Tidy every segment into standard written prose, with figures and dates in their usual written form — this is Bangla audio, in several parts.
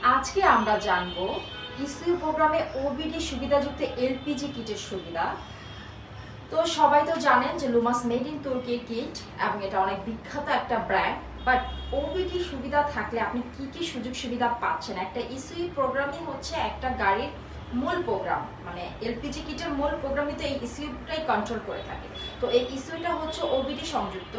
আজকে আমরা জানবো ইসিউ প্রোগ্রামে ওবিডি সুবিধাযুক্ত এলপিজি কিটের সুবিধা। তো সবাই তো জানেন যে লুমাস মেড ইন তুর্কি কিট এবং এটা অনেক বিখ্যাত একটা ব্র্যান্ড। বাট ওবিডি সুবিধা থাকলে আপনি কি কি সুযোগ সুবিধা পাচ্ছেন? একটা ইসিউ প্রোগ্রামই হচ্ছে একটা গাড়ির মূল প্রোগ্রাম, মানে এলপিজি কিটের মূল প্রোগ্রামই তো এই ইসিউটাই কন্ট্রোল করে থাকে। তো এই ইসিউটা হচ্ছে ওবিডি সংযুক্ত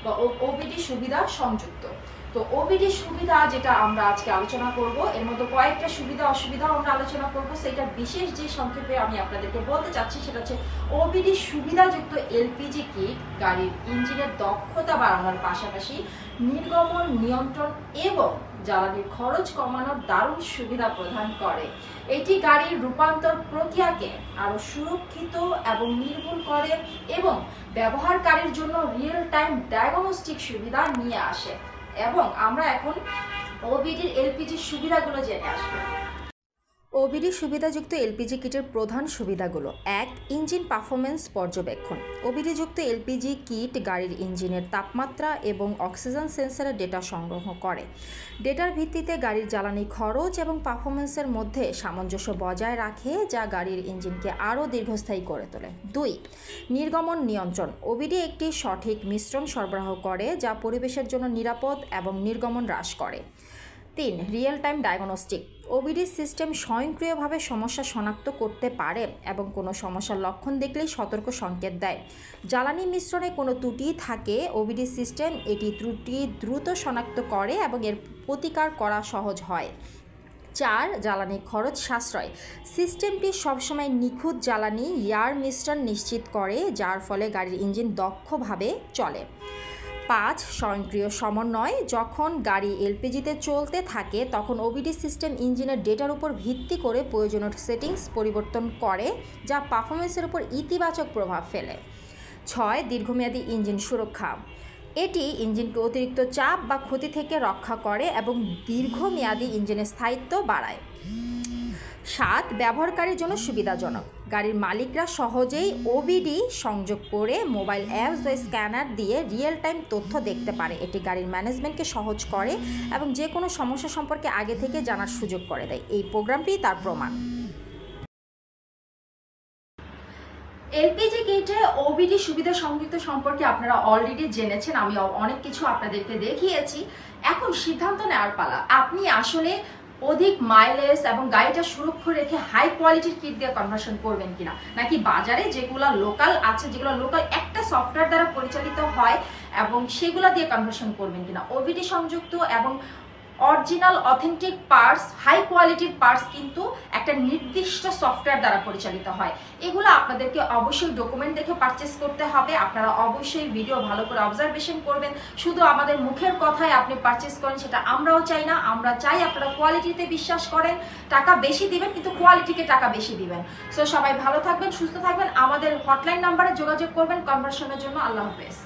বা ওবিডি সুবিধা সংযুক্ত। তো ওবিডি সুবিধা যেটা আমরা আজকে আলোচনা করব, এর মধ্যে কয়েকটা সুবিধা অসুবিধা আমরা আলোচনা করব। সেটা বিশেষ যে সংক্ষেপে আমি আপনাদেরকে বলতে চাচ্ছি সেটা হচ্ছে ওবিডি সুবিধাযুক্ত এলপিজি কিট গাড়ির ইঞ্জিনের দক্ষতা বাড়ানোর পাশাপাশি নির্গমন নিয়ন্ত্রণ এবং জ্বালানির খরচ কমানোর দারুণ সুবিধা প্রদান করে। এটি গাড়ির রূপান্তর প্রক্রিয়াকে আরো সুরক্ষিত এবং নির্ভুল করে এবং ব্যবহারকারীর জন্য রিয়েল টাইম ডায়াগনস্টিক সুবিধা নিয়ে আসে। এবং আমরা এখন ওবিডির এলপিজি সুবিধাগুলো জেনে আসবো। ওবিডি সুবিধাযুক্ত এলপিজি কিটের প্রধান সুবিধাগুলো: 1. ইঞ্জিন পারফরমেন্স পর্যবেক্ষণ। ওবিডিযুক্ত এলপিজি কিট গাড়ির ইঞ্জিনের তাপমাত্রা এবং অক্সিজেন সেন্সরের ডেটা সংগ্রহ করে। ডেটার ভিত্তিতে গাড়ির জ্বালানি খরচ এবং পারফরমেন্সের মধ্যে সামঞ্জস্য বজায় রাখে, যা গাড়ির ইঞ্জিনকে আরও দীর্ঘস্থায়ী করে তোলে। 2. নির্গমন নিয়ন্ত্রণ। ওবিডি একটি সঠিক মিশ্রণ সরবরাহ করে যা পরিবেশের জন্য নিরাপদ এবং নির্গমন হ্রাস করে। 3. Real time diagnostic. OBD system স্বয়ংক্রিয়ভাবে সমস্যা শনাক্ত করতে পারে এবং কোনো সমস্যার লক্ষণ দেখলেই সতর্ক সংকেত দেয়। জ্বালানি মিশ্রণে কোনো ত্রুটি থাকে, ওবিডি সিস্টেম এটি ত্রুটি দ্রুত শনাক্ত করে এবং এর প্রতিকার করা সহজ হয়। 4. জ্বালানি খরচ সাশ্রয়। সিস্টেমটি সবসময় নিখুঁত জ্বালানি এয়ার মিশ্রণ নিশ্চিত করে, যার ফলে গাড়ির ইঞ্জিন দক্ষভাবে চলে। 5. স্বয়ংক্রিয় সমন্বয়। যখন গাড়ি এলপিজিতে চলতে থাকে তখন ওবিডি সিস্টেম ইঞ্জিনের ডেটার উপর ভিত্তি করে প্রয়োজনীয় সেটিংস পরিবর্তন করে, যা পারফরমেন্সের উপর ইতিবাচক প্রভাব ফেলে। 6. দীর্ঘমেয়াদী ইঞ্জিন সুরক্ষা। এটি ইঞ্জিনকে অতিরিক্ত চাপ বা ক্ষতি থেকে রক্ষা করে এবং দীর্ঘমেয়াদী ইঞ্জিনের স্থায়িত্ব বাড়ায়। 7. ব্যবহারকারীর জন্য সুবিধাজনক। গাড়ির মালিকরা সহজেই ওবিডি সংযোগ করে মোবাইল অ্যাপস বা স্ক্যানার দিয়ে রিয়েল টাইম তথ্য দেখতে পারে। এটি গাড়ির ম্যানেজমেন্টকে সহজ করে এবং যে কোনো সমস্যা সম্পর্কে আগে থেকে জানার সুযোগ করে দেয়। এই প্রোগ্রামটি তার প্রমাণ। এলপিজি কিটে ওবিডি সুবিধা সংযুক্ত সম্পর্কে আপনারা অলরেডি জেনেছেন, আমি অনেক কিছু আপনাদেরকে দেখিয়েছি। এখন সিদ্ধান্ত নেওয়ার পালা, আপনি আসলে অধিক মাইলেজ এবং গাড়িটা সুরক্ষা রেখে হাই কোয়ালিটির কিট দিয়ে কনভার্সন করবেন কিনা, নাকি বাজারে যেগুলো লোকাল আছে, যেগুলো লোকাল একটা সফটওয়্যার দ্বারা পরিচালিত হয় এবং সেগুলো দিয়ে কনভার্সন করবেন কিনা। ওবিডি সংযুক্ত এবং অরিজিনাল অথেন্টিক পার্টস, হাই কোয়ালিটির পার্টস কিন্তু একটা নির্দিষ্ট সফটওয়্যার দ্বারা পরিচালিত হয়। এগুলো আপনাদেরকে অবশ্যই ডকুমেন্ট দেখে পারচেস করতে হবে। আপনারা অবশ্যই ভিডিও ভালো করে অবজারভেশন করবেন। শুধু আমাদের মুখের কথায় আপনি পারচেস করেন সেটা আমরাও চাই না। আমরা চাই আপনারা কোয়ালিটিতে বিশ্বাস করেন, টাকা বেশি দিবেন কিন্তু কোয়ালিটিকে টাকা বেশি দিবেন। সো সবাই ভালো থাকবেন, সুস্থ থাকবেন। আমাদের হটলাইন নাম্বারে যোগাযোগ করবেন কনভার্সনের জন্য। আল্লাহ হাফেজ।